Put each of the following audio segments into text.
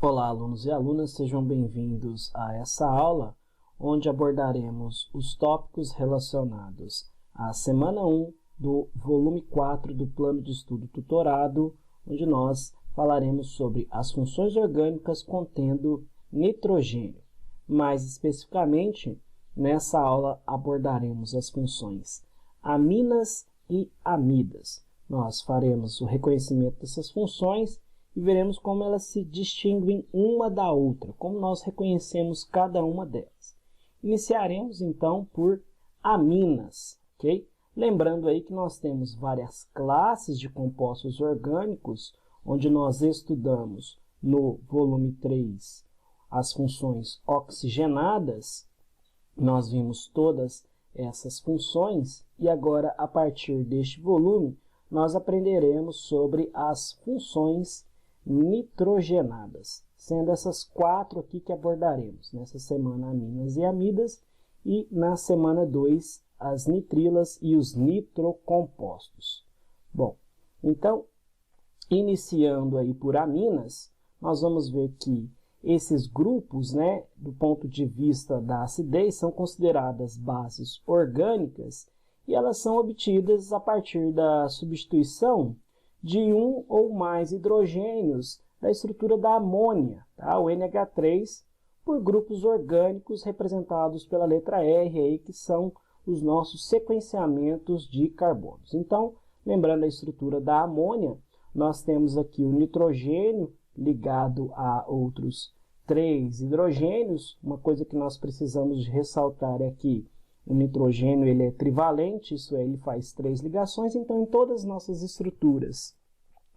Olá, alunos e alunas, sejam bem-vindos a essa aula, onde abordaremos os tópicos relacionados à semana 1 do volume 4 do Plano de Estudo Tutorado, onde nós falaremos sobre as funções orgânicas contendo nitrogênio. Mais especificamente, nessa aula abordaremos as funções aminas e amidas. Nós faremos o reconhecimento dessas funções e veremos como elas se distinguem uma da outra, como nós reconhecemos cada uma delas. Iniciaremos então por aminas, ok? Lembrando aí que nós temos várias classes de compostos orgânicos, onde nós estudamos no volume 3 as funções oxigenadas. Nós vimos todas essas funções e agora, a partir deste volume, nós aprenderemos sobre as funções nitrogenadas, sendo essas 4 aqui que abordaremos nessa semana aminas e amidas e na semana 2 as nitrilas e os nitrocompostos. Bom, então, iniciando aí por aminas, nós vamos ver que esses grupos, do ponto de vista da acidez, são consideradas bases orgânicas e elas são obtidas a partir da substituição de um ou mais hidrogênios da estrutura da amônia, tá? O NH3, por grupos orgânicos representados pela letra R, aí, que são os nossos sequenciamentos de carbonos. Então, lembrando a estrutura da amônia, nós temos aqui o nitrogênio ligado a outros 3 hidrogênios. Uma coisa que nós precisamos de ressaltar é que o nitrogênio ele é trivalente, isso é, ele faz 3 ligações, então em todas as nossas estruturas,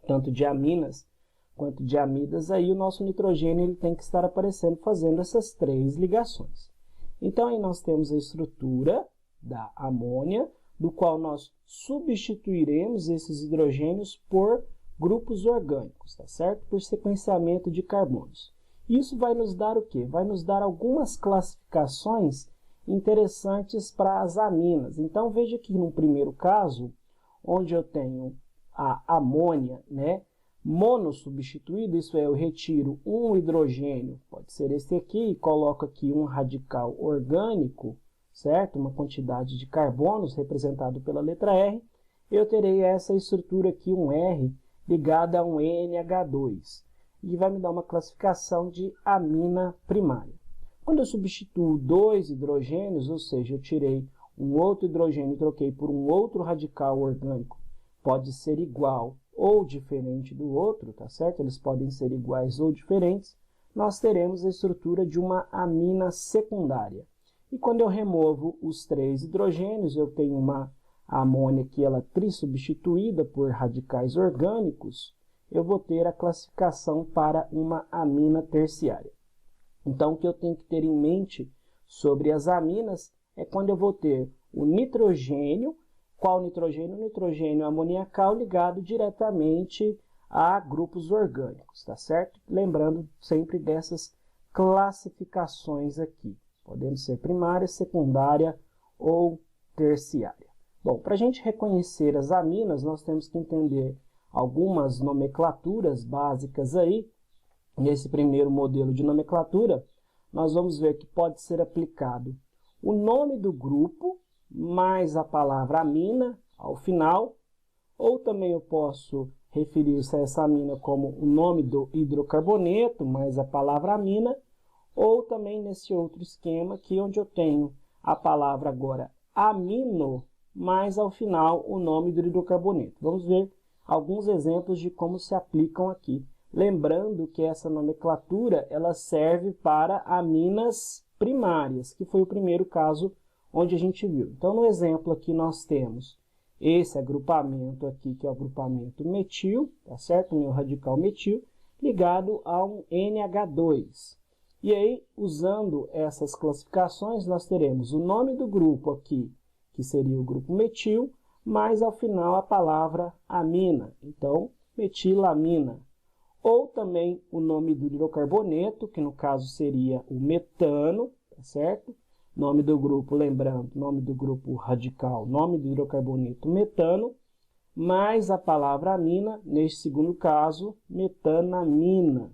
tanto de aminas quanto de amidas, aí o nosso nitrogênio ele tem que estar aparecendo fazendo essas 3 ligações. Então aí nós temos a estrutura da amônia, do qual nós substituiremos esses hidrogênios por grupos orgânicos, tá certo? Por sequenciamento de carbonos. Isso vai nos dar o quê? Vai nos dar algumas classificações interessantes para as aminas. Então, veja que no primeiro caso, onde eu tenho a amônia, monossubstituída, isso é, eu retiro um hidrogênio, pode ser esse aqui, e coloco aqui um radical orgânico, certo? Uma quantidade de carbonos representado pela letra R, eu terei essa estrutura aqui, um R, ligada a um NH2, e vai me dar uma classificação de amina primária. Quando eu substituo 2 hidrogênios, ou seja, eu tirei um outro hidrogênio e troquei por um outro radical orgânico, pode ser igual ou diferente do outro, tá certo? Eles podem ser iguais ou diferentes, nós teremos a estrutura de uma amina secundária. E quando eu removo os 3 hidrogênios, eu tenho uma amônia que ela trissubstituída por radicais orgânicos, eu vou ter a classificação para uma amina terciária. Então, o que eu tenho que ter em mente sobre as aminas é quando eu vou ter o nitrogênio. Qual nitrogênio? O nitrogênio amoniacal ligado diretamente a grupos orgânicos, tá certo? Lembrando sempre dessas classificações aqui. Podendo ser primária, secundária ou terciária. Bom, para a gente reconhecer as aminas, nós temos que entender algumas nomenclaturas básicas aí. Nesse primeiro modelo de nomenclatura, nós vamos ver que pode ser aplicado o nome do grupo, mais a palavra amina ao final, ou também eu posso referir-se a essa amina como o nome do hidrocarboneto, mais a palavra amina, ou também nesse outro esquema aqui, onde eu tenho a palavra agora amino, mais ao final o nome do hidrocarboneto. Vamos ver alguns exemplos de como se aplicam aqui. Lembrando que essa nomenclatura ela serve para aminas primárias, que foi o primeiro caso onde a gente viu. Então, no exemplo aqui nós temos esse agrupamento aqui, que é o agrupamento metil, tá certo? O meu radical metil, ligado a um NH2. E aí, usando essas classificações, nós teremos o nome do grupo aqui, que seria o grupo metil, mais ao final a palavra amina. Então, metilamina. Ou também o nome do hidrocarboneto, que no caso seria o metano, tá certo? Nome do grupo, lembrando, nome do grupo radical, nome do hidrocarboneto metano, mais a palavra amina, neste segundo caso, metanamina.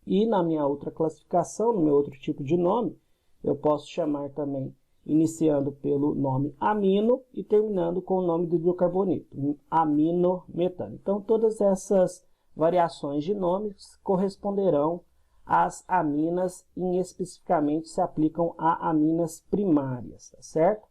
E na minha outra classificação, no meu outro tipo de nome, eu posso chamar também, iniciando pelo nome amino e terminando com o nome do hidrocarboneto, aminometano. Então, todas essas variações de nomes corresponderão às aminas e especificamente se aplicam a aminas primárias, tá certo?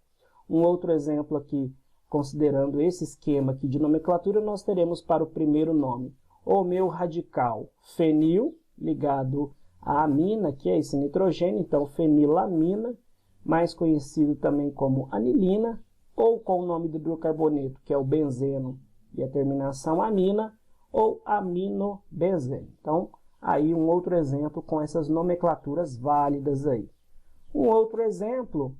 Um outro exemplo aqui, considerando esse esquema aqui de nomenclatura, nós teremos para o primeiro nome o meu radical fenil, ligado à amina, que é esse nitrogênio, então fenilamina, mais conhecido também como anilina, ou com o nome do hidrocarboneto, que é o benzeno, e a terminação amina, ou aminobenzeno. Então, aí um outro exemplo com essas nomenclaturas válidas aí. Um outro exemplo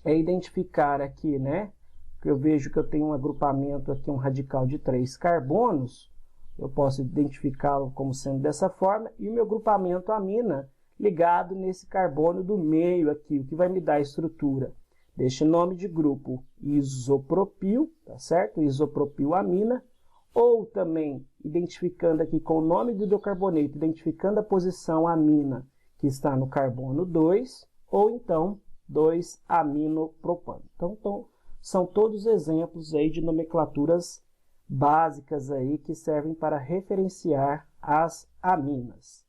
é identificar aqui, né, que eu vejo que eu tenho um agrupamento aqui, um radical de 3 carbonos, eu posso identificá-lo como sendo dessa forma, e o meu grupamento amina ligado nesse carbono do meio aqui, o que vai me dar a estrutura deste nome de grupo isopropil, tá certo? Isopropilamina, ou também identificando aqui com o nome do hidrocarboneto, identificando a posição amina que está no carbono 2, ou então 2-aminopropano. Então, são todos exemplos aí de nomenclaturas básicas aí que servem para referenciar as aminas.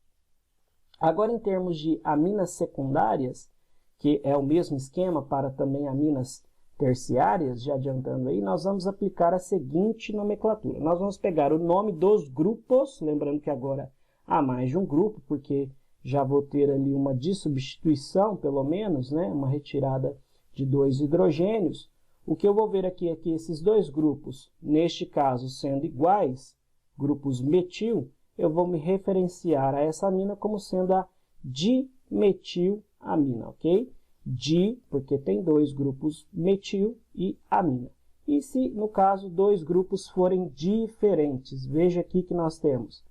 Agora, em termos de aminas secundárias, que é o mesmo esquema para também aminas terciárias, já adiantando aí, nós vamos aplicar a seguinte nomenclatura. Nós vamos pegar o nome dos grupos, lembrando que agora há mais de um grupo, porque já vou ter ali uma dissubstituição, pelo menos, né? Uma retirada de 2 hidrogênios. O que eu vou ver aqui é que esses dois grupos, neste caso sendo iguais, grupos metil, eu vou me referenciar a essa amina como sendo a dimetilamina, ok? Di, porque tem 2 grupos metil e amina. E se, no caso, 2 grupos forem diferentes, veja aqui que nós temos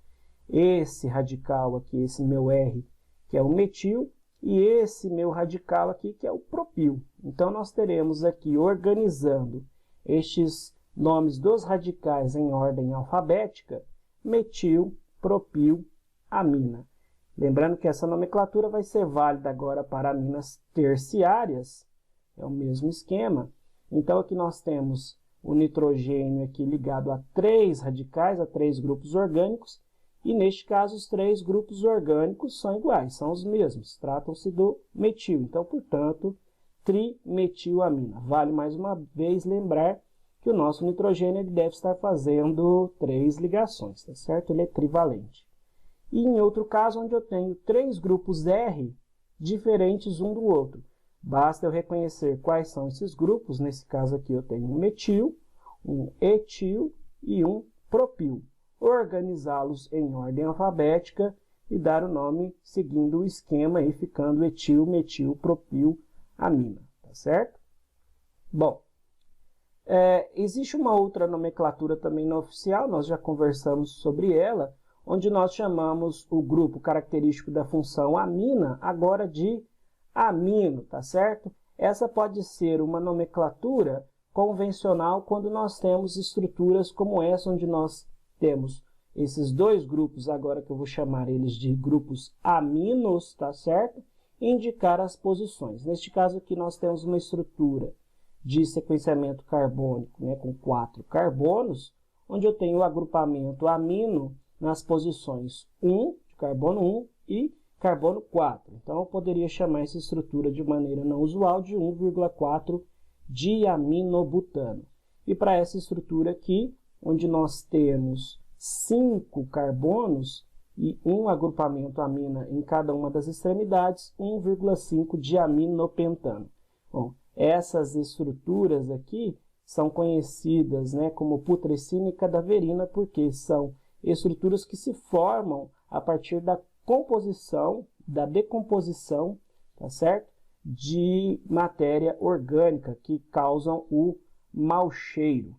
esse radical aqui, esse meu R, que é o metil, e esse meu radical aqui, que é o propil. Então, nós teremos aqui, organizando estes nomes dos radicais em ordem alfabética, metil, propil, amina. Lembrando que essa nomenclatura vai ser válida agora para aminas terciárias, é o mesmo esquema. Então, aqui nós temos o nitrogênio aqui ligado a 3 radicais, a 3 grupos orgânicos, e neste caso os 3 grupos orgânicos são iguais, são os mesmos, tratam-se do metil. Então, portanto, trimetilamina. Vale mais uma vez lembrar que o nosso nitrogênio ele deve estar fazendo 3 ligações, tá certo? Ele é trivalente. E em outro caso, onde eu tenho 3 grupos R diferentes um do outro. Basta eu reconhecer quais são esses grupos. Nesse caso aqui eu tenho um metil, um etil e um propil. Organizá-los em ordem alfabética e dar o nome seguindo o esquema aí, ficando etil, metil, propil, amina, tá certo? Bom, existe uma outra nomenclatura também não oficial, nós já conversamos sobre ela, onde nós chamamos o grupo característico da função amina agora de amino, tá certo? Essa pode ser uma nomenclatura convencional quando nós temos estruturas como essa, onde nós temos esses 2 grupos, agora que eu vou chamar eles de grupos aminos, tá certo? E indicar as posições. Neste caso aqui nós temos uma estrutura de sequenciamento carbônico, né, com 4 carbonos, onde eu tenho o agrupamento amino nas posições 1, de carbono 1, e carbono 4. Então, eu poderia chamar essa estrutura de maneira não usual de 1,4 diaminobutano. E para essa estrutura aqui, onde nós temos 5 carbonos e um agrupamento amina em cada uma das extremidades, 1,5 diaminopentano. Bom, essas estruturas aqui são conhecidas, né, como putrescina e cadaverina, porque são estruturas que se formam a partir da composição, da decomposição, tá certo? De matéria orgânica que causam o mau cheiro.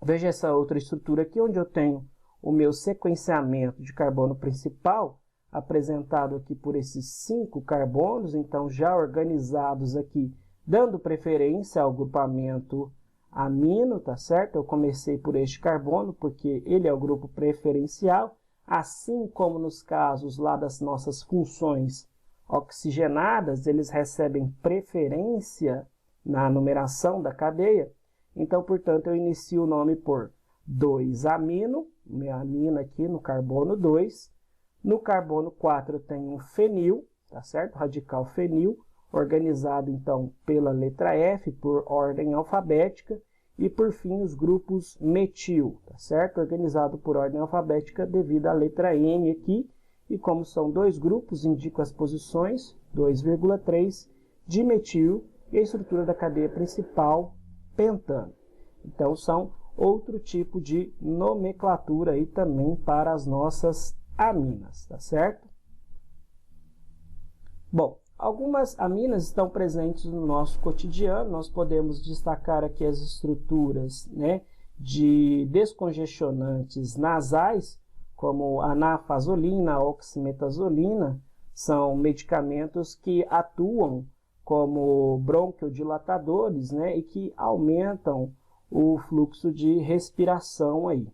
Veja essa outra estrutura aqui, onde eu tenho o meu sequenciamento de carbono principal, apresentado aqui por esses 5 carbonos, então já organizados aqui, dando preferência ao grupamento amino, tá certo? Eu comecei por este carbono, porque ele é o grupo preferencial. assim como nos casos lá das nossas funções oxigenadas, eles recebem preferência na numeração da cadeia. Então, portanto, eu inicio o nome por 2-amino, minha amina aqui no carbono 2. No carbono 4 eu tenho um fenil, tá certo? Radical fenil, organizado então pela letra F, por ordem alfabética. E por fim os grupos metil, tá certo? Organizado por ordem alfabética devido à letra N aqui. E como são dois grupos, indico as posições, 2,3, de metil e a estrutura da cadeia principal, pentano. Então, são outro tipo de nomenclatura aí também para as nossas aminas, tá certo? Bom, algumas aminas estão presentes no nosso cotidiano. Nós podemos destacar aqui as estruturas, né, de descongestionantes nasais, como a nafazolina, a oximetazolina, são medicamentos que atuam como bronquiodilatadores, né, e que aumentam o fluxo de respiração aí.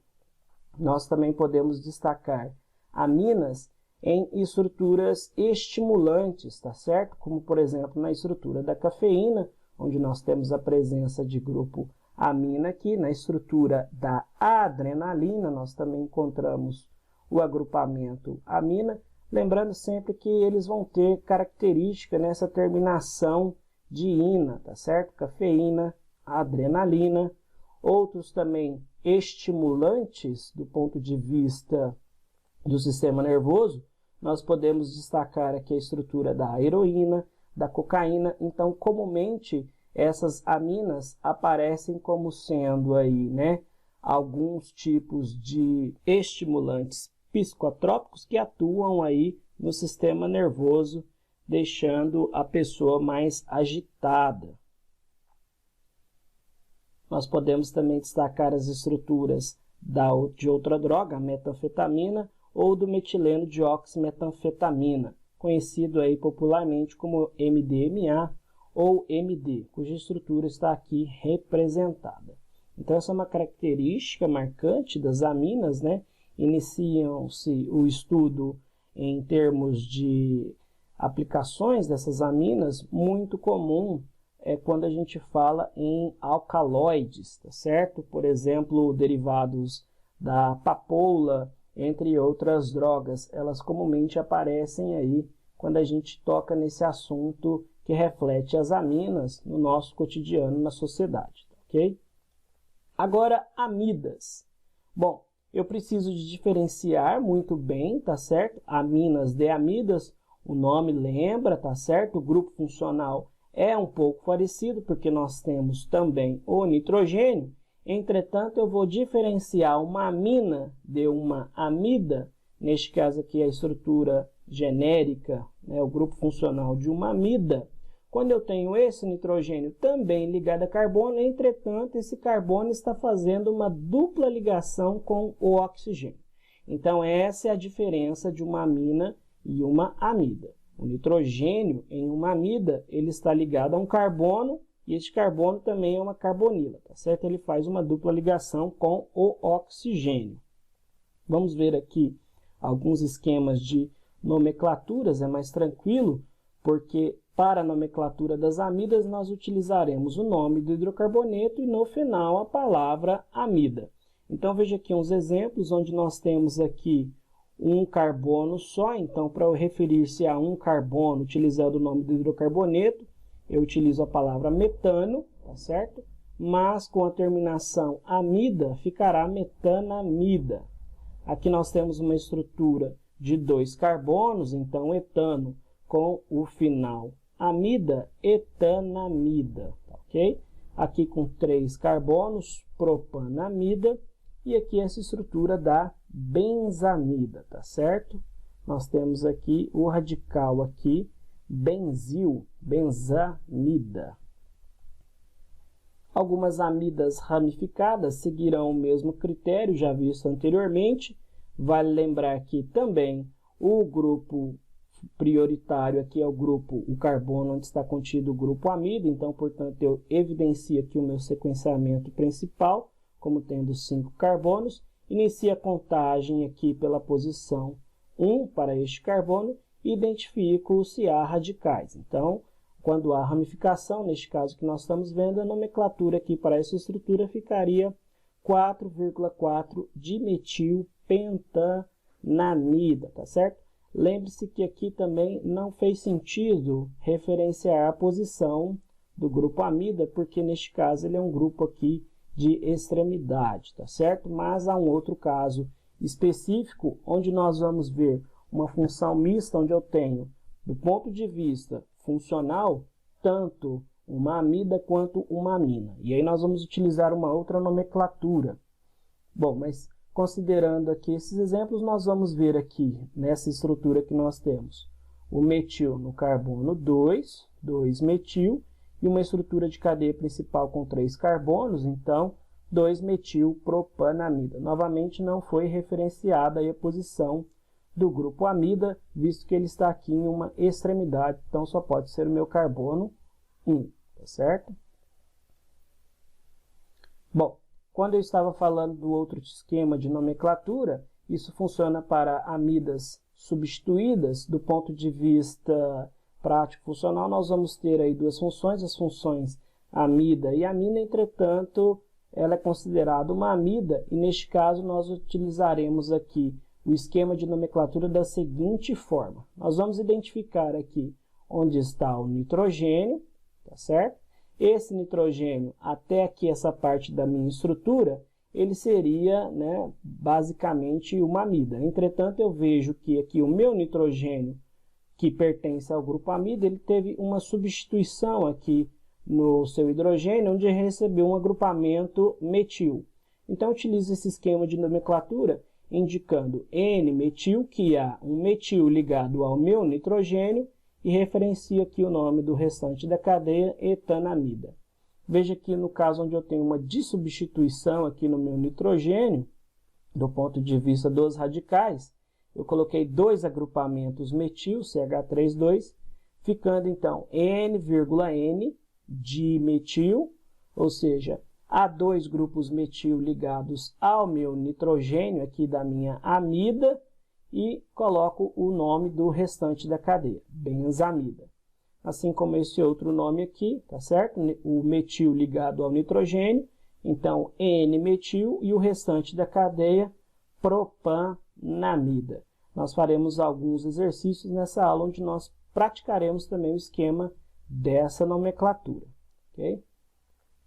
Nós também podemos destacar aminas em estruturas estimulantes, tá certo? Como, por exemplo, na estrutura da cafeína, onde nós temos a presença de grupo amina aqui. Na estrutura da adrenalina, nós também encontramos o agrupamento amina, lembrando sempre que eles vão ter característica nessa terminação de ina, tá certo? Cafeína, adrenalina. Outros também estimulantes do ponto de vista do sistema nervoso, nós podemos destacar aqui a estrutura da heroína, da cocaína. Então, comumente, essas aminas aparecem como sendo aí, né, alguns tipos de estimulantes psicotrópicos que atuam aí no sistema nervoso, deixando a pessoa mais agitada. Nós podemos também destacar as estruturas de outra droga, a metanfetamina, ou do metileno dioximetanfetamina, conhecido aí popularmente como MDMA ou MD, cuja estrutura está aqui representada. Então, essa é uma característica marcante das aminas, né? Iniciam-se o estudo em termos de aplicações dessas aminas, muito comum quando a gente fala em alcaloides, tá certo? Por exemplo, derivados da papoula, entre outras drogas. Elas comumente aparecem aí quando a gente toca nesse assunto que reflete as aminas no nosso cotidiano, na sociedade, ok? Agora, amidas. Bom, eu preciso de diferenciar muito bem, tá certo? Aminas de amidas, o nome lembra, tá certo? O grupo funcional é um pouco parecido, porque nós temos também o nitrogênio. Entretanto, eu vou diferenciar uma amina de uma amida, neste caso aqui a estrutura genérica, né, o grupo funcional de uma amida, quando eu tenho esse nitrogênio também ligado a carbono. Entretanto, esse carbono está fazendo uma dupla ligação com o oxigênio. Então, essa é a diferença de uma amina e uma amida. O nitrogênio em uma amida, ele está ligado a um carbono, e este carbono também é uma carbonila, tá certo? Ele faz uma dupla ligação com o oxigênio. Vamos ver aqui alguns esquemas de nomenclaturas, é mais tranquilo, porque para a nomenclatura das amidas nós utilizaremos o nome do hidrocarboneto e no final a palavra amida. Então veja aqui uns exemplos onde nós temos aqui um carbono só. Então, para eu referir-se a um carbono utilizando o nome do hidrocarboneto, eu utilizo a palavra metano, tá certo? Mas com a terminação amida ficará metanamida. Aqui nós temos uma estrutura de 2 carbonos, então etano com o final amida, etanamida, tá, ok? Aqui com 3 carbonos, propanamida, e aqui essa estrutura da benzamida, tá certo? Nós temos aqui o radical aqui, benzil, benzamida. Algumas amidas ramificadas seguirão o mesmo critério já visto anteriormente. Vale lembrar que também o grupo prioritário aqui é o carbono onde está contido o grupo amida. Então, portanto, eu evidencio aqui o meu sequenciamento principal como tendo 5 carbonos. inicie a contagem aqui pela posição 1 para este carbono e identifico se há radicais. Então, quando há ramificação, neste caso que nós estamos vendo, a nomenclatura aqui para essa estrutura ficaria 4,4 dimetilpentanamida, tá certo? Lembre-se que aqui também não fez sentido referenciar a posição do grupo amida, porque neste caso ele é um grupo aqui de extremidade, tá certo? Mas há um outro caso específico, onde nós vamos ver uma função mista, onde eu tenho, do ponto de vista funcional, tanto uma amida quanto uma amina. E aí nós vamos utilizar uma outra nomenclatura. Bom, mas considerando aqui esses exemplos, nós vamos ver aqui, nessa estrutura que nós temos, o metil no carbono 2, 2-metil, e uma estrutura de cadeia principal com 3 carbonos, então 2-metilpropanamida. Novamente não foi referenciada aí a posição do grupo amida, visto que ele está aqui em uma extremidade, então só pode ser o meu carbono 1, tá certo? Bom, quando eu estava falando do outro esquema de nomenclatura, isso funciona para amidas substituídas. Do ponto de vista prático funcional, nós vamos ter aí duas funções, as funções amida e amina. Entretanto, ela é considerada uma amida e neste caso nós utilizaremos aqui o esquema de nomenclatura da seguinte forma. Nós vamos identificar aqui onde está o nitrogênio, tá certo? Esse nitrogênio, até aqui essa parte da minha estrutura, ele seria, né, basicamente uma amida. Entretanto, eu vejo que aqui o meu nitrogênio, que pertence ao grupo amida, ele teve uma substituição aqui no seu hidrogênio, onde ele recebeu um agrupamento metil. Então, eu utilizo esse esquema de nomenclatura, indicando N-metil, que há um metil ligado ao meu nitrogênio, e referencio aqui o nome do restante da cadeia, etanamida. Veja que no caso onde eu tenho uma dissubstituição aqui no meu nitrogênio, do ponto de vista dos radicais, eu coloquei dois agrupamentos metil, CH3,2, ficando então N,N de metil, ou seja, há dois grupos metil ligados ao meu nitrogênio aqui da minha amida, e coloco o nome do restante da cadeia, benzamida. Assim como esse outro nome aqui, tá certo? O metil ligado ao nitrogênio, então N-metil e o restante da cadeia, propanamida. Nós faremos alguns exercícios nessa aula onde nós praticaremos também o esquema dessa nomenclatura, ok?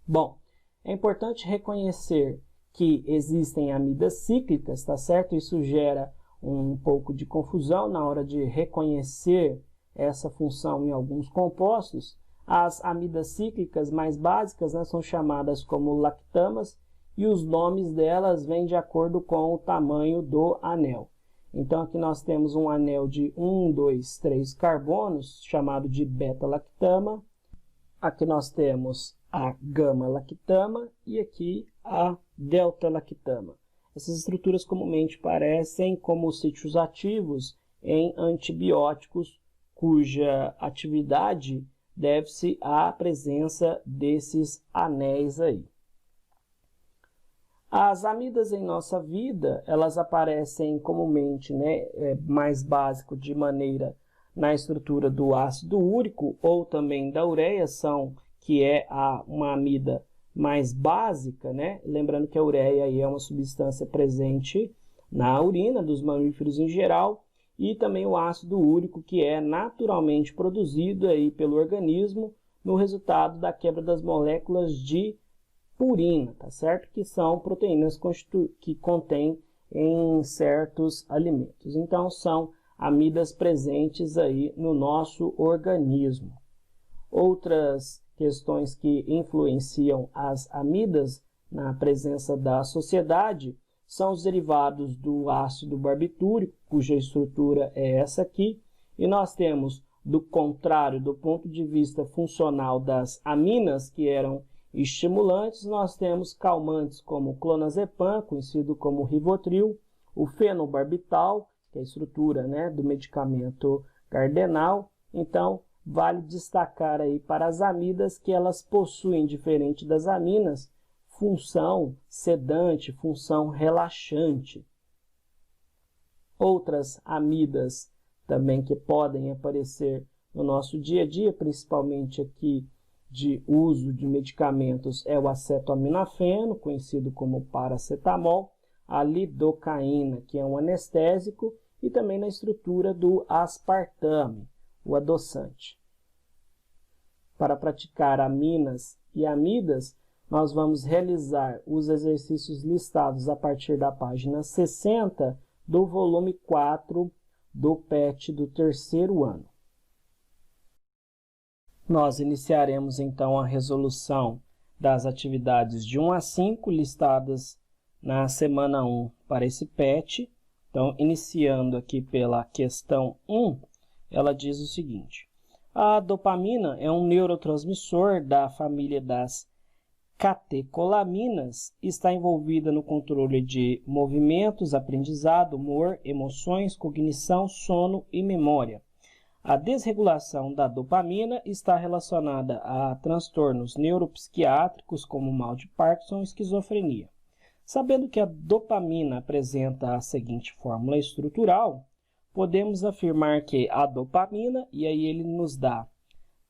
Bom, é importante reconhecer que existem amidas cíclicas, tá certo? Isso gera um pouco de confusão na hora de reconhecer essa função em alguns compostos. As amidas cíclicas mais básicas, né, são chamadas como lactamas e os nomes delas vêm de acordo com o tamanho do anel. Então aqui nós temos um anel de 1, 2, 3 carbonos, chamado de beta-lactama. Aqui nós temos a gama-lactama e aqui a delta-lactama. Essas estruturas comumente parecem como sítios ativos em antibióticos, cuja atividade deve-se à presença desses anéis aí. As amidas em nossa vida, elas aparecem comumente, né, mais básico de maneira na estrutura do ácido úrico ou também da ureia, que é uma amida mais básica, né? Lembrando que a ureia aí é uma substância presente na urina dos mamíferos em geral, e também o ácido úrico, que é naturalmente produzido aí pelo organismo no resultado da quebra das moléculas de purina, tá certo? Que são proteínas que contêm em certos alimentos. Então, são amidas presentes aí no nosso organismo. Outras questões que influenciam as amidas na presença da sociedade são os derivados do ácido barbitúrico, cuja estrutura é essa aqui, e nós temos, do contrário, do ponto de vista funcional das aminas, que eram estimulantes, nós temos calmantes como o clonazepam, conhecido como Rivotril, o fenobarbital, que é a estrutura, né, do medicamento cardenal. Então, vale destacar aí para as amidas que elas possuem, diferente das aminas, função sedante, função relaxante. Outras amidas também que podem aparecer no nosso dia a dia, principalmente aqui de uso de medicamentos, é o acetoaminofeno, conhecido como paracetamol, a lidocaína, que é um anestésico, e também na estrutura do aspartame, o adoçante. Para praticar aminas e amidas, nós vamos realizar os exercícios listados a partir da página 60 do volume 4 do PET do terceiro ano. Nós iniciaremos então a resolução das atividades de 1 a 5 listadas na semana 1 para esse PET. Então, iniciando aqui pela questão 1, ela diz o seguinte: a dopamina é um neurotransmissor da família das catecolaminas, está envolvida no controle de movimentos, aprendizado, humor, emoções, cognição, sono e memória. A desregulação da dopamina está relacionada a transtornos neuropsiquiátricos como mal de Parkinson e esquizofrenia. Sabendo que a dopamina apresenta a seguinte fórmula estrutural, podemos afirmar que a dopamina, e aí ele nos dá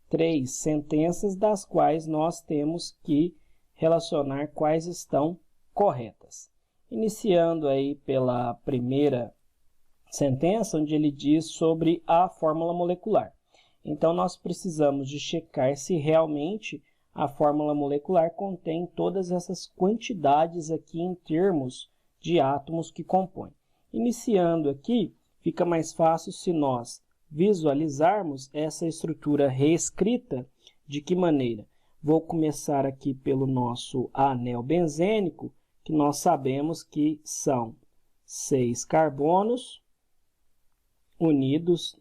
3 sentenças das quais nós temos que relacionar quais estão corretas. Iniciando aí pela primeira sentença, onde ele diz sobre a fórmula molecular. Então, nós precisamos de checar se realmente a fórmula molecular contém todas essas quantidades aqui em termos de átomos que compõem. Iniciando aqui, fica mais fácil se nós visualizarmos essa estrutura reescrita. De que maneira? Vou começar aqui pelo nosso anel benzênico, que nós sabemos que são 6 carbonos unidos,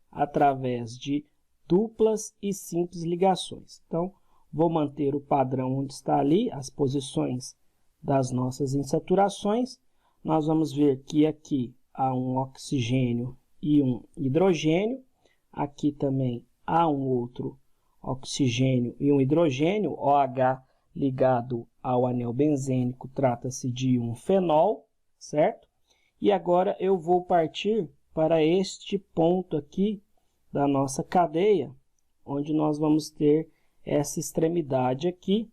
através de duplas e simples ligações. Então, vou manter o padrão onde está ali, as posições das nossas insaturações. Nós vamos ver que aqui há um oxigênio e um hidrogênio. Aqui também há um outro oxigênio e um hidrogênio. OH ligado ao anel benzênico trata-se de um fenol, certo? E agora eu vou partir para este ponto aqui da nossa cadeia, onde nós vamos ter essa extremidade aqui,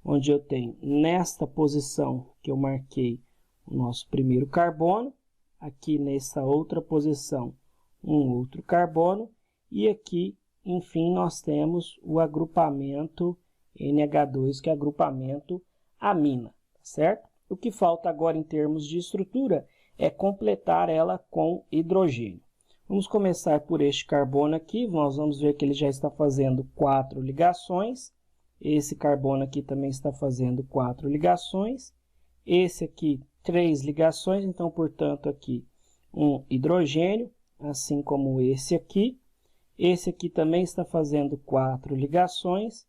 onde eu tenho nesta posição que eu marquei o nosso primeiro carbono, aqui nessa outra posição um outro carbono, e aqui, enfim, nós temos o agrupamento NH2, que é agrupamento amina, certo? O que falta agora em termos de estrutura é completar ela com hidrogênio. Vamos começar por este carbono aqui, nós vamos ver que ele já está fazendo 4 ligações. Esse carbono aqui também está fazendo 4 ligações. Esse aqui, 3 ligações, então, portanto, aqui um hidrogênio, assim como esse aqui. Esse aqui também está fazendo 4 ligações.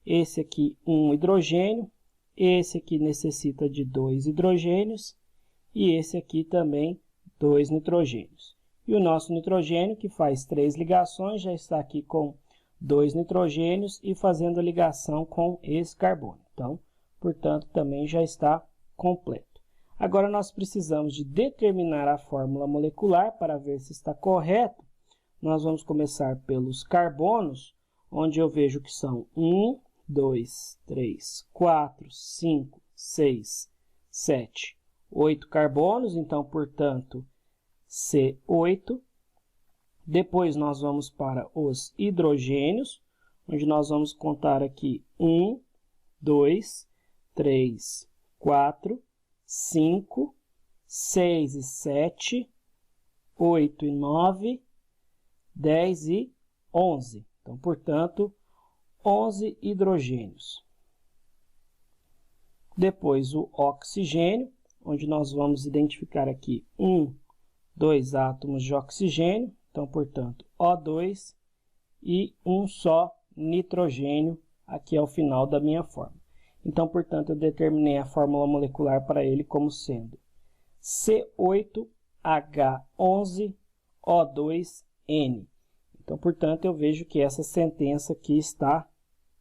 Esse aqui, um hidrogênio. Esse aqui necessita de 2 hidrogênios. E esse aqui também, 2 nitrogênios. E o nosso nitrogênio, que faz 3 ligações, já está aqui com 2 nitrogênios e fazendo a ligação com esse carbono. Então, portanto, também já está completo. Agora, nós precisamos de determinar a fórmula molecular para ver se está correto. Nós vamos começar pelos carbonos, onde eu vejo que são 1, 2, 3, 4, 5, 6, 7, 8 carbonos, então, portanto, C8. Depois nós vamos para os hidrogênios, onde nós vamos contar aqui 1, 2, 3, 4, 5, 6 e 7, 8 e 9, 10 e 11. Então, portanto, 11 hidrogênios. Depois o oxigênio, onde nós vamos identificar aqui 2 átomos de oxigênio, então, portanto, O2 e um só nitrogênio aqui ao final da minha fórmula. Então, portanto, eu determinei a fórmula molecular para ele como sendo C8H11O2N. Então, portanto, eu vejo que essa sentença aqui está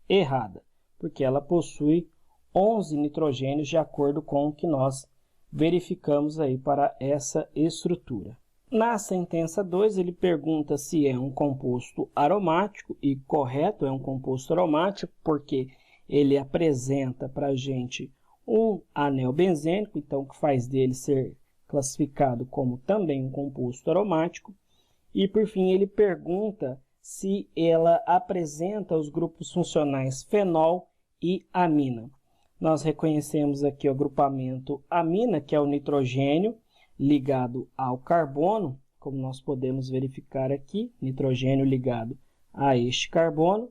errada, porque ela possui 11 nitrogênios, de acordo com o que nós verificamos aí para essa estrutura. Na sentença 2, ele pergunta se é um composto aromático, e correto, é um composto aromático, porque ele apresenta para a gente um anel benzênico, então o que faz dele ser classificado como também um composto aromático. E por fim, ele pergunta se ela apresenta os grupos funcionais fenol e amina. Nós reconhecemos aqui o agrupamento amina, que é o nitrogênio ligado ao carbono, como nós podemos verificar aqui, nitrogênio ligado a este carbono.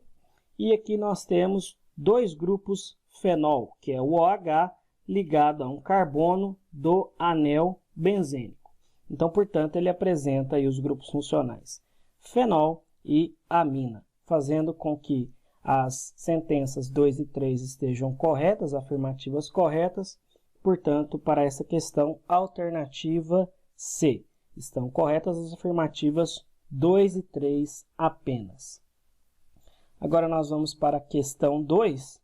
E aqui nós temos dois grupos fenol, que é o OH ligado a um carbono do anel benzênico. Então, portanto, ele apresenta aí os grupos funcionais fenol e amina, fazendo com que as sentenças 2 e 3 estejam corretas, afirmativas corretas. Portanto, para essa questão, alternativa C. Estão corretas as afirmativas 2 e 3 apenas. Agora nós vamos para a questão 2,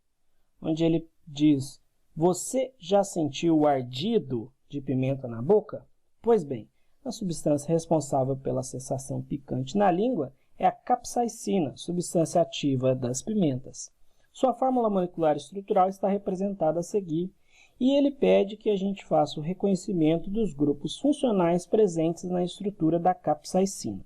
onde ele diz: você já sentiu o ardido de pimenta na boca? Pois bem, a substância responsável pela sensação picante na língua é a capsaicina, substância ativa das pimentas. Sua fórmula molecular estrutural está representada a seguir, e ele pede que a gente faça o reconhecimento dos grupos funcionais presentes na estrutura da capsaicina.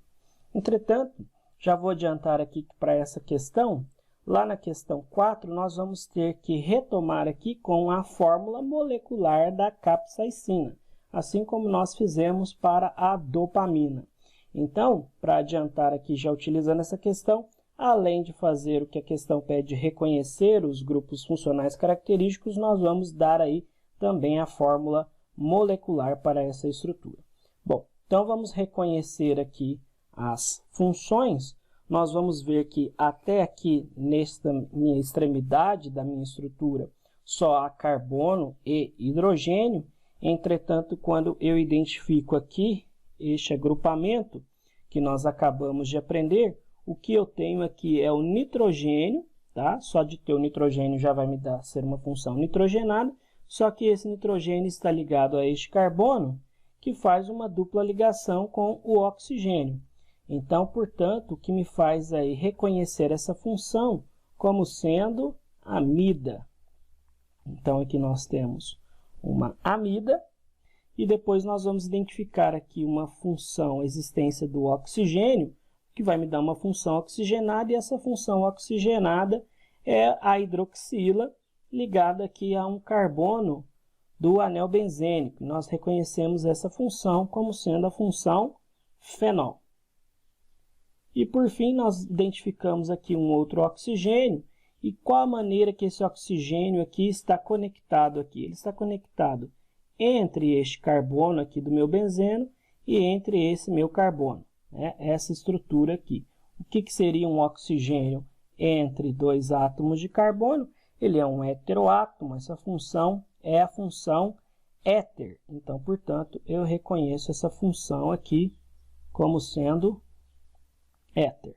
Entretanto, já vou adiantar aqui que para essa questão, lá na questão 4, nós vamos ter que retomar aqui com a fórmula molecular da capsaicina, assim como nós fizemos para a dopamina. Então, para adiantar aqui, já utilizando essa questão, além de fazer o que a questão pede, reconhecer os grupos funcionais característicos, nós vamos dar aí também a fórmula molecular para essa estrutura. Bom, então vamos reconhecer aqui as funções. Nós vamos ver que até aqui, nesta minha extremidade da minha estrutura, só há carbono e hidrogênio. Entretanto, quando eu identifico aqui este agrupamento que nós acabamos de aprender, o que eu tenho aqui é o nitrogênio, tá? Só de ter o nitrogênio já vai me dar ser uma função nitrogenada, só que esse nitrogênio está ligado a este carbono, que faz uma dupla ligação com o oxigênio. Então, portanto, o que me faz aí reconhecer essa função como sendo amida. Então, aqui nós temos uma amida, e depois nós vamos identificar aqui uma função, a existência do oxigênio, que vai me dar uma função oxigenada, e essa função oxigenada é a hidroxila ligada aqui a um carbono do anel benzênico. Nós reconhecemos essa função como sendo a função fenol. E por fim, nós identificamos aqui um outro oxigênio, e qual a maneira que esse oxigênio aqui está conectado aqui? Ele está conectado entre este carbono aqui do meu benzeno e entre esse meu carbono, né? Essa estrutura aqui. O que seria um oxigênio entre dois átomos de carbono? Ele é um heteroátomo, essa função é a função éter. Então, portanto, eu reconheço essa função aqui como sendo éter.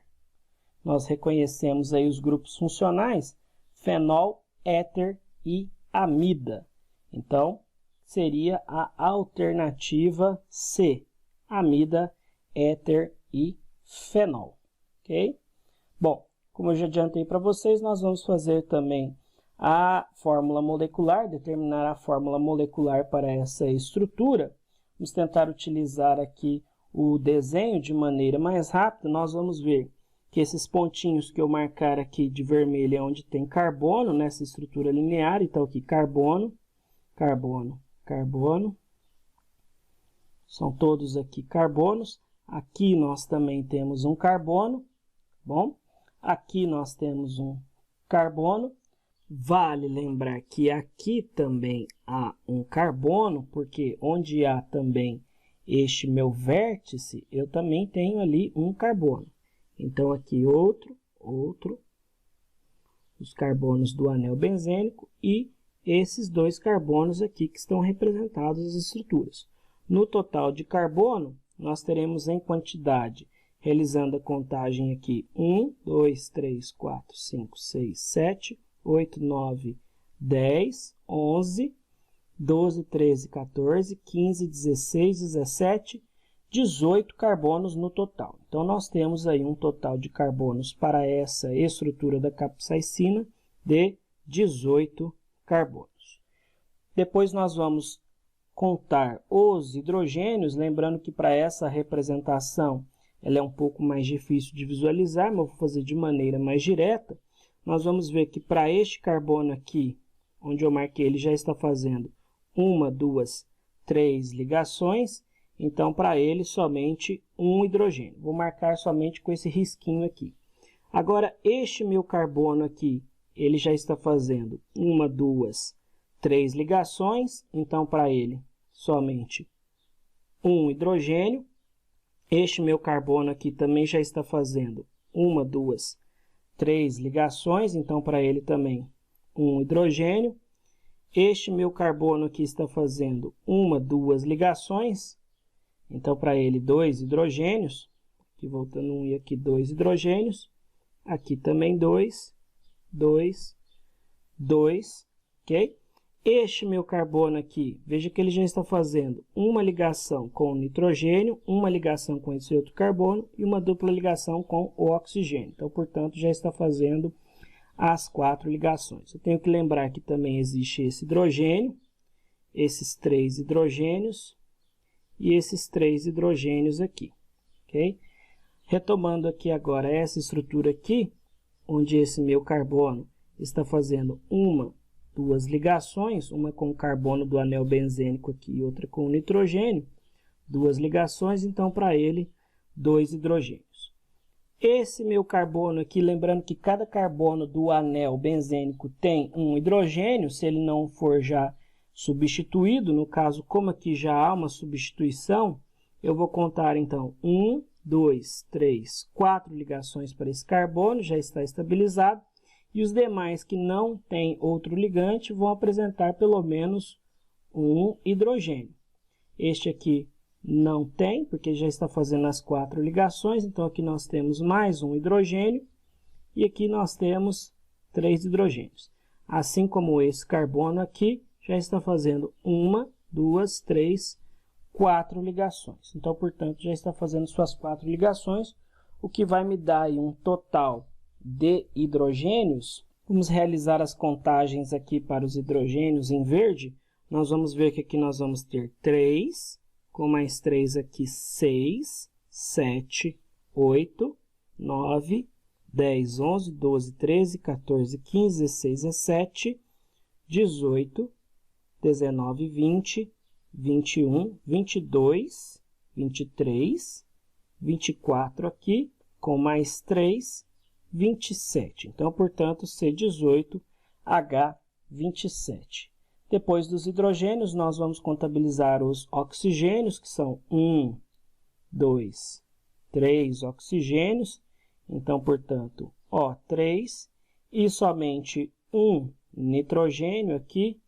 Nós reconhecemos aí os grupos funcionais fenol, éter e amida. Então, seria a alternativa C, amida, éter e fenol. Ok? Bom, como eu já adiantei para vocês, nós vamos fazer também a fórmula molecular, determinar a fórmula molecular para essa estrutura. Vamos tentar utilizar aqui o desenho de maneira mais rápida. Nós vamos ver que esses pontinhos que eu marcar aqui de vermelho é onde tem carbono nessa estrutura linear. Então, aqui carbono, carbono, carbono. São todos aqui carbonos. Aqui nós também temos um carbono. Bom, aqui nós temos um carbono. Vale lembrar que aqui também há um carbono, porque onde há também este meu vértice, eu também tenho ali um carbono. Então, aqui outro, os carbonos do anel benzênico e esses dois carbonos aqui que estão representados as estruturas. No total de carbono, nós teremos em quantidade, realizando a contagem aqui, 1, 2, 3, 4, 5, 6, 7, 8, 9, 10, 11, 12, 13, 14, 15, 16, 17, 18 carbonos no total. Então, nós temos aí um total de carbonos para essa estrutura da capsaicina de 18 carbonos. Depois, nós vamos contar os hidrogênios, lembrando que para essa representação ela é um pouco mais difícil de visualizar, mas eu vou fazer de maneira mais direta. Nós vamos ver que para este carbono aqui, onde eu marquei, ele já está fazendo 1, 2, 3 ligações, então para ele somente um hidrogênio. Vou marcar somente com esse risquinho aqui. Agora, este meu carbono aqui, ele já está fazendo 1, 2, 3 ligações, então para ele somente um hidrogênio. Este meu carbono aqui também já está fazendo 1, 2, 3 ligações, então para ele também um hidrogênio. Este meu carbono aqui está fazendo 1, 2 ligações, então para ele 2 hidrogênios. Aqui voltando 1 e aqui 2 hidrogênios. Aqui também 2, 2, 2, ok? Este meu carbono aqui, veja que ele já está fazendo uma ligação com o nitrogênio, uma ligação com esse outro carbono e uma dupla ligação com o oxigênio. Então, portanto, já está fazendo as 4 ligações. Eu tenho que lembrar que também existe esse hidrogênio, esses 3 hidrogênios e esses 3 hidrogênios aqui, ok? Retomando aqui agora essa estrutura aqui, onde esse meu carbono está fazendo 1, 2 ligações, uma com o carbono do anel benzênico aqui e outra com o nitrogênio, 2 ligações, então para ele 2 hidrogênios. Esse meu carbono aqui, lembrando que cada carbono do anel benzênico tem um hidrogênio, se ele não for já substituído, no caso, como aqui já há uma substituição, eu vou contar então 1, 2, 3, 4 ligações para esse carbono, já está estabilizado. E os demais que não têm outro ligante vão apresentar pelo menos um hidrogênio. Este aqui não tem, porque já está fazendo as 4 ligações. Então, aqui nós temos mais um hidrogênio. E aqui nós temos 3 hidrogênios. Assim como esse carbono aqui já está fazendo 1, 2, 3, 4 ligações. Então, portanto, já está fazendo suas 4 ligações, o que vai me dar aí um total de hidrogênios. Vamos realizar as contagens aqui para os hidrogênios em verde. Nós vamos ver que aqui nós vamos ter 3, com mais 3 aqui 6, 7, 8, 9, 10, 11, 12, 13, 14, 15, 16, 17, 18, 19, 20, 21, 22, 23, 24 aqui, com mais 3, 27. Então, portanto, C18H27. Depois dos hidrogênios, nós vamos contabilizar os oxigênios, que são 1, 2, 3 oxigênios. Então, portanto, O3 e somente um nitrogênio aqui,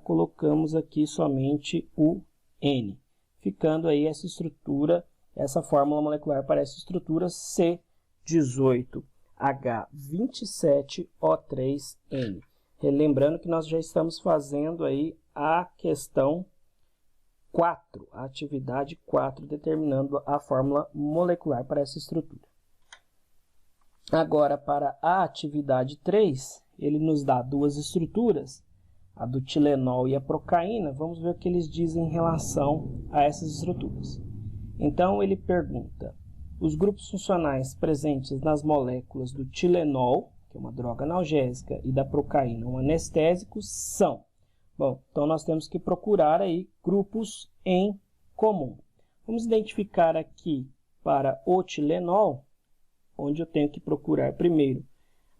colocamos aqui somente o N, ficando aí essa estrutura, essa fórmula molecular para essa estrutura C18H27O3N. Lembrando que nós já estamos fazendo aí a questão 4, a atividade 4, determinando a fórmula molecular para essa estrutura. Agora, para a atividade 3, ele nos dá duas estruturas, a do Tilenol e a procaína. Vamos ver o que eles dizem em relação a essas estruturas. Então, ele pergunta: os grupos funcionais presentes nas moléculas do Tilenol, que é uma droga analgésica, e da procaína, um anestésico, são... Bom, então nós temos que procurar aí grupos em comum. Vamos identificar aqui para o Tilenol, onde eu tenho que procurar primeiro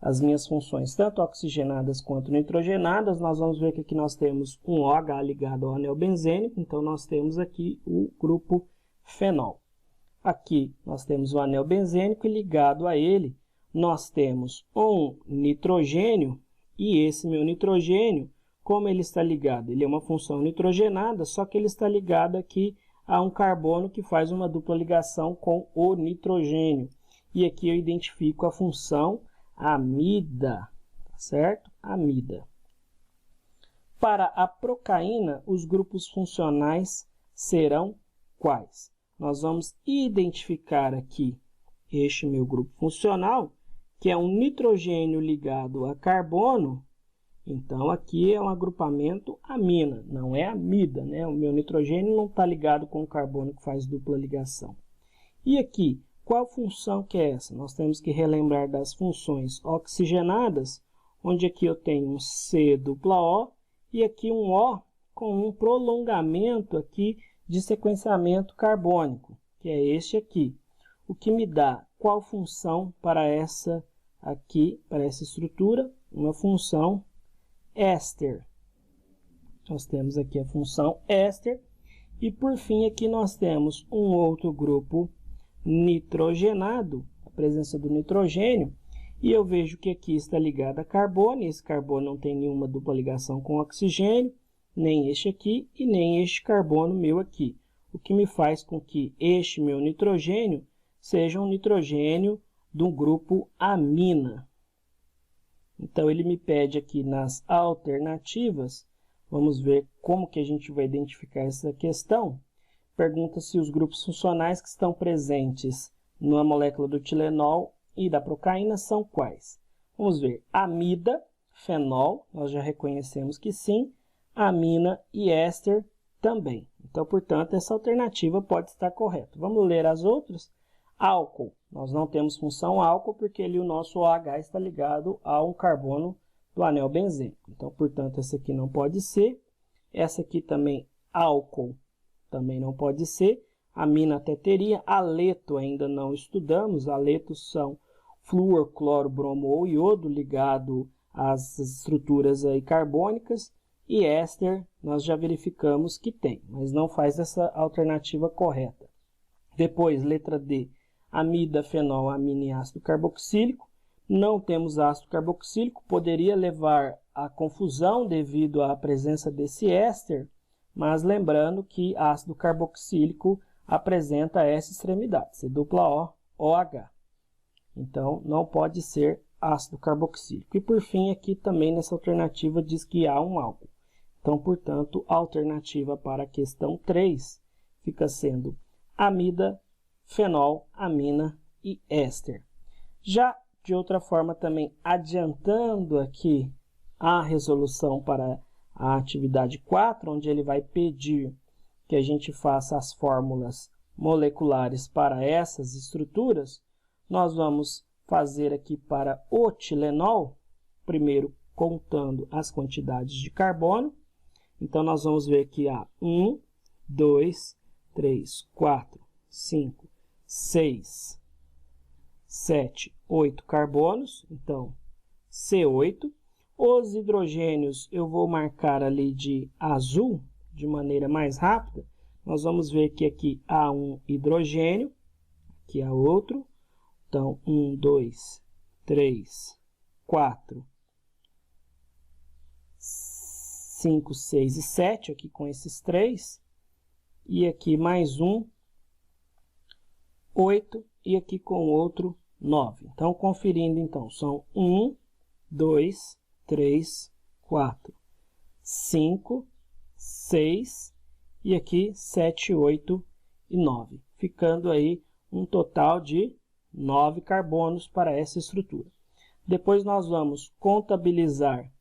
as minhas funções, tanto oxigenadas quanto nitrogenadas. Nós vamos ver que aqui nós temos um OH ligado ao anel benzênico, então nós temos aqui o grupo fenol. Aqui nós temos o anel benzênico e ligado a ele nós temos um nitrogênio, e esse meu nitrogênio, como ele está ligado? Ele é uma função nitrogenada, só que ele está ligado aqui a um carbono que faz uma dupla ligação com o nitrogênio. E aqui eu identifico a função amida, tá certo? Amida. para a procaína, os grupos funcionais serão quais? Nós vamos identificar aqui este meu grupo funcional, que é um nitrogênio ligado a carbono. Então, aqui é um agrupamento amina, não é amida, né? O meu nitrogênio não está ligado com o carbono que faz dupla ligação. E aqui, qual função que é essa? Nós temos que relembrar das funções oxigenadas, onde aqui eu tenho um C dupla O e aqui um O com um prolongamento aqui de sequenciamento carbônico, que é este aqui. O que me dá qual função para essa aqui, para essa estrutura? Uma função éster. Nós temos aqui a função éster. E por fim aqui nós temos um outro grupo nitrogenado, a presença do nitrogênio. E eu vejo que aqui está ligado a carbono, e esse carbono não tem nenhuma dupla ligação com oxigênio, nem este aqui e nem este carbono meu aqui. O que me faz com que este meu nitrogênio seja um nitrogênio do grupo amina. Então, ele me pede aqui nas alternativas, vamos ver como que a gente vai identificar essa questão. Pergunta se os grupos funcionais que estão presentes na molécula do Tilenol e da procaína são quais? Vamos ver, amida, fenol, nós já reconhecemos que sim, amina e éster também. Então, portanto, essa alternativa pode estar correta. Vamos ler as outras. Álcool, nós não temos função álcool porque ali o nosso OH está ligado a um carbono do anel benzênico. Então, portanto, essa aqui não pode ser. Essa aqui também, álcool, também não pode ser. Amina até teria. Aleto ainda não estudamos. Aletos são flúor, cloro, bromo ou iodo ligado às estruturas aí carbônicas. E éster nós já verificamos que tem, mas não faz essa alternativa correta. Depois, letra D, amida, fenol, amina e ácido carboxílico. Não temos ácido carboxílico, poderia levar à confusão devido à presença desse éster, mas lembrando que ácido carboxílico apresenta essa extremidade, C-O, OH. Então, não pode ser ácido carboxílico. E por fim, aqui também nessa alternativa diz que há um álcool. Então, portanto, a alternativa para a questão 3 fica sendo amida, fenol, amina e éster. Já de outra forma também, adiantando aqui a resolução para a atividade 4, onde ele vai pedir que a gente faça as fórmulas moleculares para essas estruturas, nós vamos fazer aqui para o Tilenol, primeiro contando as quantidades de carbono. Então, nós vamos ver que há 1, 2, 3, 4, 5, 6, 7, 8 carbonos. Então, C8. Os hidrogênios eu vou marcar ali de azul, de maneira mais rápida. Nós vamos ver que aqui há um hidrogênio, aqui há outro. Então, 1, 2, 3, 4, 5, 6 e 7, aqui com esses 3. E aqui mais um, 8, e aqui com outro, 9. Então, conferindo, então, são 1, 2, 3, 4, 5, 6, e aqui 7, 8 e 9. Ficando aí um total de 9 carbonos para essa estrutura. Depois nós vamos contabilizar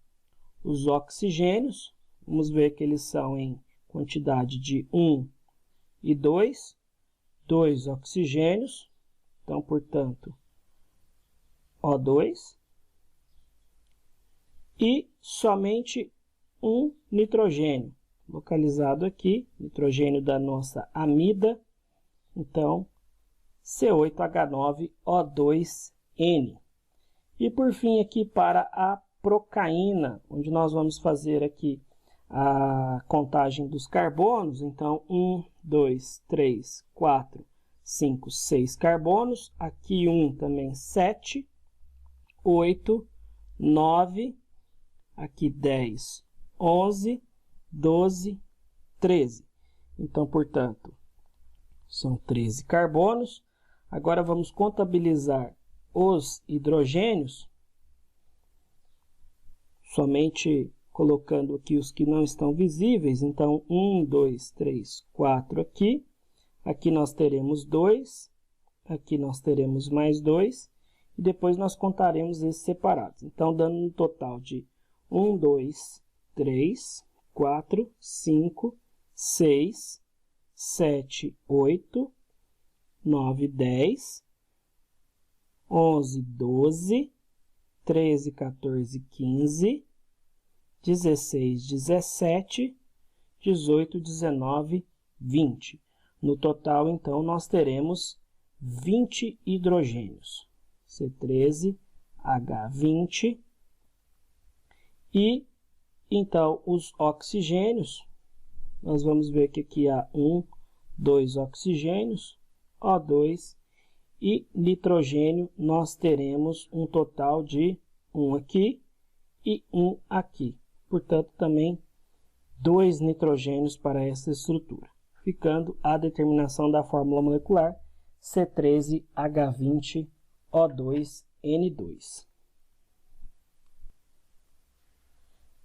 os oxigênios. Vamos ver que eles são em quantidade de 1 e 2. 2 oxigênios. Então, portanto, O2. E somente um nitrogênio, localizado aqui, nitrogênio da nossa amida. Então, C8H9O2N. E por fim aqui para a procaína, onde nós vamos fazer aqui a contagem dos carbonos. Então, 1, 2, 3, 4, 5, 6 carbonos. Aqui 1 também 7, 8, 9, aqui 10, 11, 12, 13. Então, portanto, são 13 carbonos. Agora vamos contabilizar os hidrogênios. Somente colocando aqui os que não estão visíveis. Então, 1, 2, 3, 4 aqui. Aqui nós teremos 2. Aqui nós teremos mais 2. E depois nós contaremos esses separados. Então, dando um total de 1, 2, 3, 4, 5, 6, 7, 8, 9, 10, 11, 12, 13, 14, 15, 16, 17, 18, 19, 20. No total, então, nós teremos 20 hidrogênios. C13H20. E, então, os oxigênios, nós vamos ver que aqui há 1, 2 oxigênios, O2 e nitrogênio, nós teremos um total de 1 aqui e 1 aqui. Portanto, também 2 nitrogênios para essa estrutura, ficando a determinação da fórmula molecular C13H20O2N2.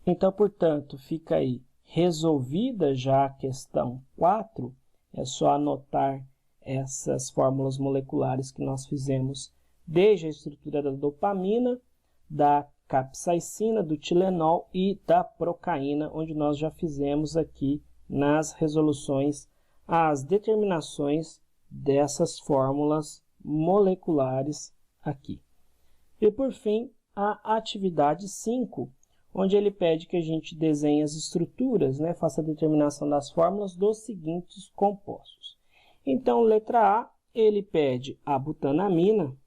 Então, portanto, fica aí resolvida já a questão 4, é só anotar essas fórmulas moleculares que nós fizemos desde a estrutura da dopamina, da capsaicina, do Tilenol e da procaína, onde nós já fizemos aqui nas resoluções as determinações dessas fórmulas moleculares aqui. E por fim, a atividade 5, onde ele pede que a gente desenhe as estruturas, né, faça a determinação das fórmulas dos seguintes compostos. Então, letra A, ele pede a butanamina.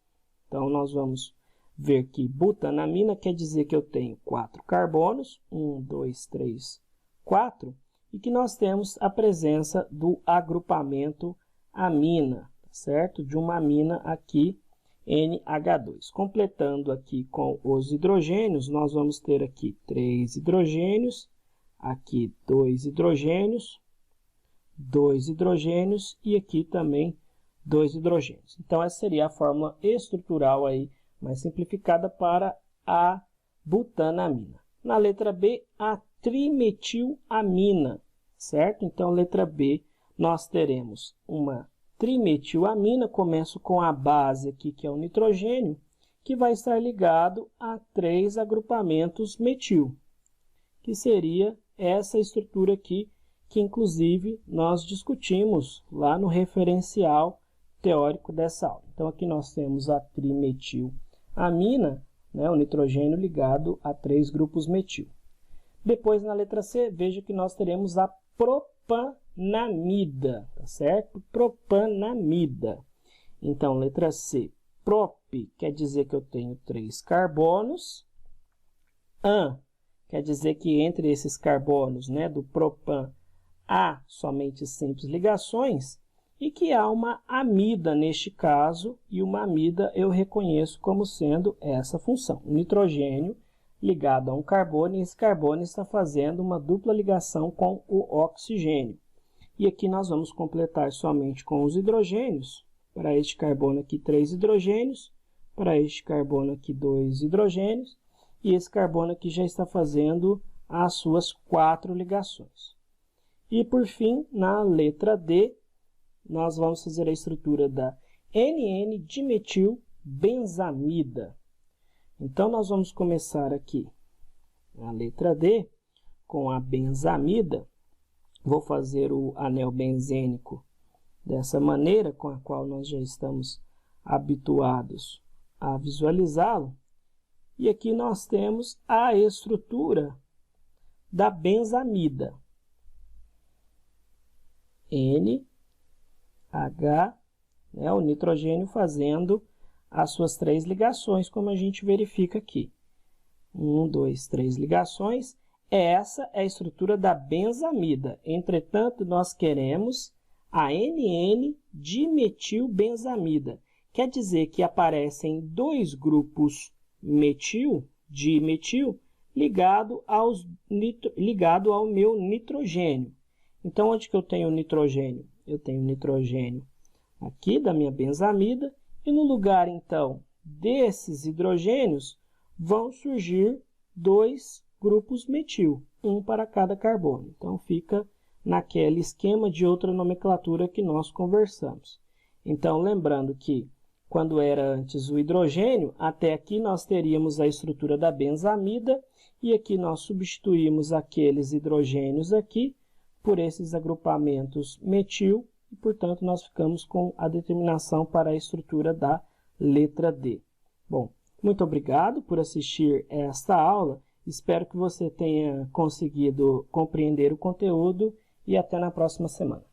Então, nós vamos ver que butanamina quer dizer que eu tenho 4 carbonos, 1, 2, 3, 4, e que nós temos a presença do agrupamento amina, certo? De uma amina aqui, NH2. Completando aqui com os hidrogênios, nós vamos ter aqui 3 hidrogênios, aqui 2 hidrogênios, 2 hidrogênios e aqui também 2 hidrogênios. Então, essa seria a fórmula estrutural aí, mais simplificada para a butanamina. Na letra B, a trimetilamina, certo? Então, letra B, nós teremos uma trimetilamina, começo com a base aqui, que é o nitrogênio, que vai estar ligado a 3 agrupamentos metil, que seria essa estrutura aqui, que inclusive nós discutimos lá no referencial teórico dessa aula. Então, aqui nós temos a trimetilamina, né, o nitrogênio ligado a 3 grupos metil. Depois, na letra C, veja que nós teremos a propanamida, tá certo? Propanamida. Então, letra C, prop quer dizer que eu tenho 3 carbonos. An quer dizer que entre esses carbonos, né, do propan, há somente simples ligações e que há uma amida neste caso, e uma amida eu reconheço como sendo essa função. O nitrogênio ligado a um carbono, e esse carbono está fazendo uma dupla ligação com o oxigênio. E aqui nós vamos completar somente com os hidrogênios. Para este carbono aqui, 3 hidrogênios. Para este carbono aqui, 2 hidrogênios. E esse carbono aqui já está fazendo as suas 4 ligações. E, por fim, na letra D, nós vamos fazer a estrutura da NN-dimetilbenzamida. Então, nós vamos começar aqui na letra D com a benzamida. Vou fazer o anel benzênico dessa maneira, com a qual nós já estamos habituados a visualizá-lo. E aqui nós temos a estrutura da benzamida. NH, né, o nitrogênio fazendo as suas 3 ligações, como a gente verifica aqui. 1, 2, 3 ligações. Essa é a estrutura da benzamida. Entretanto, nós queremos a NN-dimetilbenzamida. Quer dizer que aparecem 2 grupos metil, dimetil, ligado ao meu nitrogênio. Então, onde que eu tenho o nitrogênio? Eu tenho nitrogênio aqui da minha benzamida, e no lugar, então, desses hidrogênios, vão surgir 2 grupos metil, um para cada carbono. Então, fica naquele esquema de outra nomenclatura que nós conversamos. Então, lembrando que quando era antes o hidrogênio, até aqui nós teríamos a estrutura da benzamida e aqui nós substituímos aqueles hidrogênios aqui por esses agrupamentos metil e, portanto, nós ficamos com a determinação para a estrutura da letra D. Bom, muito obrigado por assistir esta aula. Espero que você tenha conseguido compreender o conteúdo e até na próxima semana.